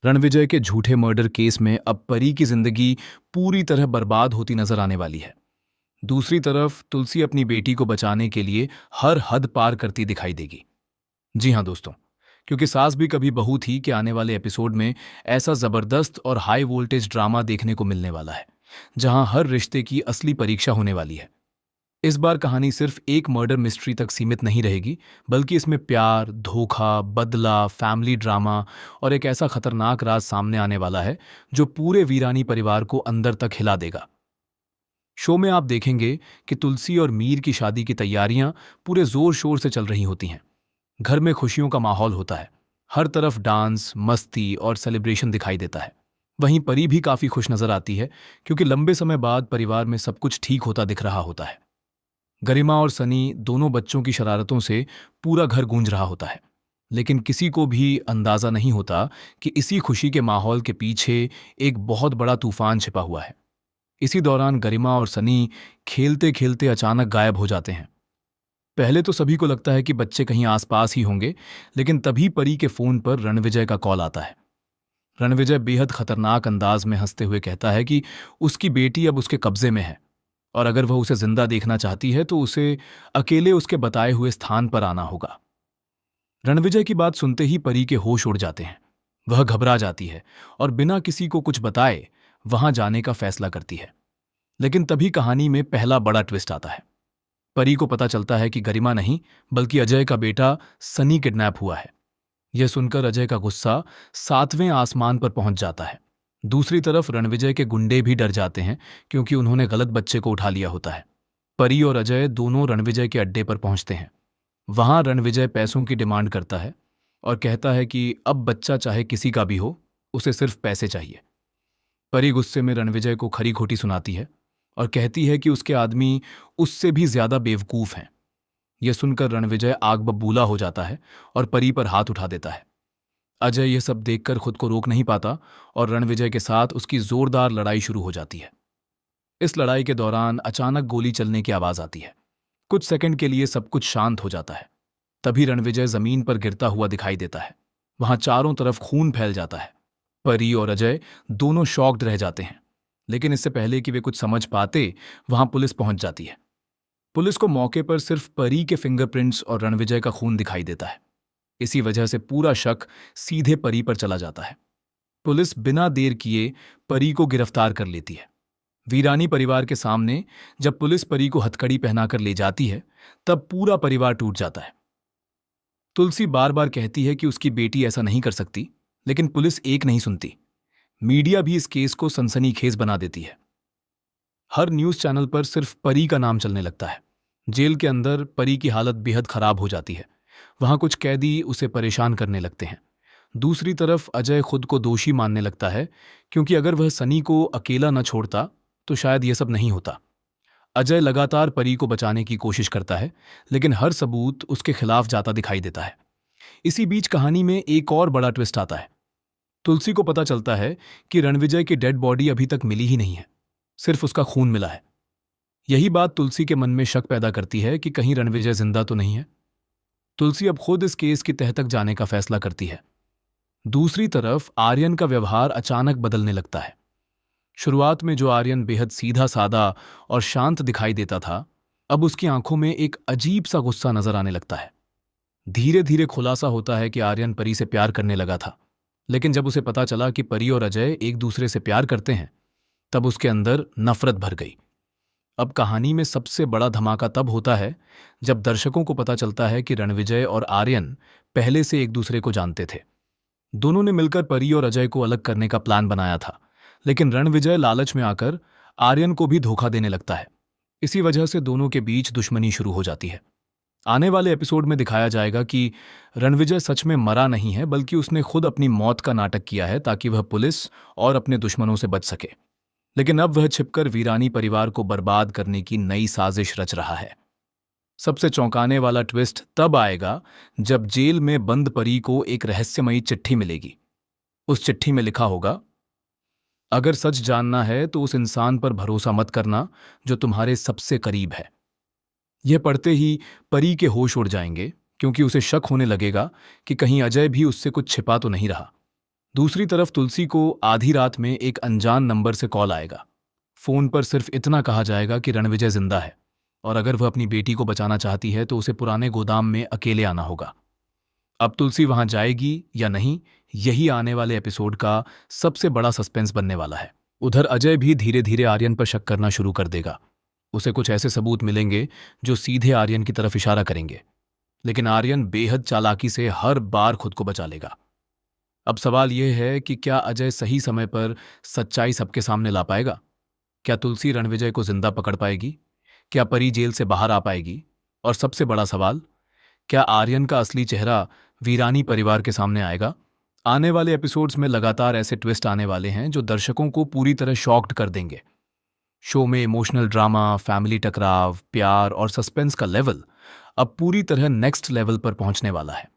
रणविजय के झूठे murder case में अब परी की जिंदगी पूरी तरह बर्बाद होती नजर आने वाली है। दूसरी तरफ तुलसी अपनी बेटी को बचाने के लिए हर हद पार करती दिखाई देगी। जी हाँ दोस्तों, क्योंकि सास भी कभी बहू थी कि आने वाले एपिसोड में ऐसा जबरदस्त और हाई वोल्टेज ड्रामा देखने को मिलने वाला है जहां हर रिश्ते की असली परीक्षा होने वाली है। इस बार कहानी सिर्फ एक मर्डर मिस्ट्री तक सीमित नहीं रहेगी, बल्कि इसमें प्यार, धोखा, बदला, फैमिली ड्रामा और एक ऐसा खतरनाक राज सामने आने वाला है जो पूरे वीरानी परिवार को अंदर तक हिला देगा। शो में आप देखेंगे कि तुलसी और मीर की शादी की तैयारियां पूरे जोर शोर से चल रही होती हैं। घर में खुशियों का माहौल होता है। हर तरफ डांस, मस्ती और सेलिब्रेशन दिखाई देता है। वहीं परी भी काफी खुश नजर आती है, क्योंकि लंबे समय बाद परिवार में सब कुछ ठीक होता दिख रहा होता है। गरिमा और सनी दोनों बच्चों की शरारतों से पूरा घर गूंज रहा होता है, लेकिन किसी को भी अंदाजा नहीं होता कि इसी खुशी के माहौल के पीछे एक बहुत बड़ा तूफान छिपा हुआ है। इसी दौरान गरिमा और सनी खेलते खेलते अचानक गायब हो जाते हैं। पहले तो सभी को लगता है कि बच्चे कहीं आसपास ही होंगे, लेकिन तभी परी के फोन पर रणविजय का कॉल आता है। रणविजय बेहद खतरनाक अंदाज में हंसते हुए कहता है कि उसकी बेटी अब उसके कब्जे में है और अगर वह उसे जिंदा देखना चाहती है तो उसे अकेले उसके बताए हुए स्थान पर आना होगा। रणविजय की बात सुनते ही परी के होश उड़ जाते हैं। वह घबरा जाती है और बिना किसी को कुछ बताए वहां जाने का फैसला करती है। लेकिन तभी कहानी में पहला बड़ा ट्विस्ट आता है। परी को पता चलता है कि गरिमा नहीं, बल्कि अजय का बेटा सनी किडनैप हुआ है। यह सुनकर अजय का गुस्सा 7वें आसमान पर पहुंच जाता है। दूसरी तरफ रणविजय के गुंडे भी डर जाते हैं, क्योंकि उन्होंने गलत बच्चे को उठा लिया होता है। परी और अजय दोनों रणविजय के अड्डे पर पहुंचते हैं। वहां रणविजय पैसों की डिमांड करता है और कहता है कि अब बच्चा चाहे किसी का भी हो, उसे सिर्फ पैसे चाहिए। परी गुस्से में रणविजय को खरी खोटी सुनाती है और कहती है कि उसके आदमी उससे भी ज्यादा बेवकूफ हैं। यह सुनकर रणविजय आग बबूला हो जाता है और परी पर हाथ उठा देता है। अजय यह सब देखकर खुद को रोक नहीं पाता और रणविजय के साथ उसकी जोरदार लड़ाई शुरू हो जाती है। इस लड़ाई के दौरान अचानक गोली चलने की आवाज आती है। कुछ सेकंड के लिए सब कुछ शांत हो जाता है। तभी रणविजय जमीन पर गिरता हुआ दिखाई देता है। वहां चारों तरफ खून फैल जाता है। परी और अजय दोनों शॉक्ड रह जाते हैं, लेकिन इससे पहले कि वे कुछ समझ पाते, वहां पुलिस पहुंच जाती है। पुलिस को मौके पर सिर्फ परी के फिंगरप्रिंट्स और रणविजय का खून दिखाई देता है। इसी वजह से पूरा शक सीधे परी पर चला जाता है। पुलिस बिना देर किए परी को गिरफ्तार कर लेती है। वीरानी परिवार के सामने जब पुलिस परी को हथकड़ी पहनाकर ले जाती है, तब पूरा परिवार टूट जाता है। तुलसी बार बार कहती है कि उसकी बेटी ऐसा नहीं कर सकती, लेकिन पुलिस एक नहीं सुनती। मीडिया भी इस केस को सनसनीखेज बना देती है। हर न्यूज चैनल पर सिर्फ परी का नाम चलने लगता है। जेल के अंदर परी की हालत बेहद खराब हो जाती है। वहां कुछ कैदी उसे परेशान करने लगते हैं। दूसरी तरफ अजय खुद को दोषी मानने लगता है, क्योंकि अगर वह सनी को अकेला न छोड़ता तो शायद यह सब नहीं होता। अजय लगातार परी को बचाने की कोशिश करता है, लेकिन हर सबूत उसके खिलाफ जाता दिखाई देता है। इसी बीच कहानी में एक और बड़ा ट्विस्ट आता है। तुलसी को पता चलता है कि रणविजय की डेड बॉडी अभी तक मिली ही नहीं है, सिर्फ उसका खून मिला है। यही बात तुलसी के मन में शक पैदा करती है कि कहीं रणविजय जिंदा तो नहीं है। तुलसी अब खुद इस केस की तह तक जाने का फैसला करती है। दूसरी तरफ आर्यन का व्यवहार अचानक बदलने लगता है। शुरुआत में जो आर्यन बेहद सीधा सादा और शांत दिखाई देता था, अब उसकी आंखों में एक अजीब सा गुस्सा नजर आने लगता है। धीरे धीरे खुलासा होता है कि आर्यन परी से प्यार करने लगा था, लेकिन जब उसे पता चला कि परी और अजय एक दूसरे से प्यार करते हैं, तब उसके अंदर नफरत भर गई। अब कहानी में सबसे बड़ा धमाका तब होता है जब दर्शकों को पता चलता है कि रणविजय और आर्यन पहले से एक दूसरे को जानते थे। दोनों ने मिलकर परी और अजय को अलग करने का प्लान बनाया था, लेकिन रणविजय लालच में आकर आर्यन को भी धोखा देने लगता है। इसी वजह से दोनों के बीच दुश्मनी शुरू हो जाती है। आने वाले एपिसोड में दिखाया जाएगा कि रणविजय सच में मरा नहीं है, बल्कि उसने खुद अपनी मौत का नाटक किया है ताकि वह पुलिस और अपने दुश्मनों से बच सके। लेकिन अब वह छिपकर वीरानी परिवार को बर्बाद करने की नई साजिश रच रहा है। सबसे चौंकाने वाला ट्विस्ट तब आएगा जब जेल में बंद परी को एक रहस्यमयी चिट्ठी मिलेगी। उस चिट्ठी में लिखा होगा, अगर सच जानना है तो उस इंसान पर भरोसा मत करना जो तुम्हारे सबसे करीब है। यह पढ़ते ही परी के होश उड़ जाएंगे, क्योंकि उसे शक होने लगेगा कि कहीं अजय भी उससे कुछ छिपा तो नहीं रहा। दूसरी तरफ तुलसी को आधी रात में एक अनजान नंबर से कॉल आएगा। फोन पर सिर्फ इतना कहा जाएगा कि रणविजय जिंदा है और अगर वह अपनी बेटी को बचाना चाहती है तो उसे पुराने गोदाम में अकेले आना होगा। अब तुलसी वहां जाएगी या नहीं, यही आने वाले एपिसोड का सबसे बड़ा सस्पेंस बनने वाला है। उधर अजय भी धीरे धीरे आर्यन पर शक करना शुरू कर देगा। उसे कुछ ऐसे सबूत मिलेंगे जो सीधे आर्यन की तरफ इशारा करेंगे, लेकिन आर्यन बेहद चालाकी से हर बार खुद को बचा लेगा। अब सवाल यह है कि क्या अजय सही समय पर सच्चाई सबके सामने ला पाएगा? क्या तुलसी रणविजय को जिंदा पकड़ पाएगी? क्या परी जेल से बाहर आ पाएगी? और सबसे बड़ा सवाल, क्या आर्यन का असली चेहरा वीरानी परिवार के सामने आएगा? आने वाले एपिसोड्स में लगातार ऐसे ट्विस्ट आने वाले हैं जो दर्शकों को पूरी तरह शॉक्ड कर देंगे। शो में इमोशनल ड्रामा, फैमिली टकराव, प्यार और सस्पेंस का लेवल अब पूरी तरह नेक्स्ट लेवल पर पहुंचने वाला है।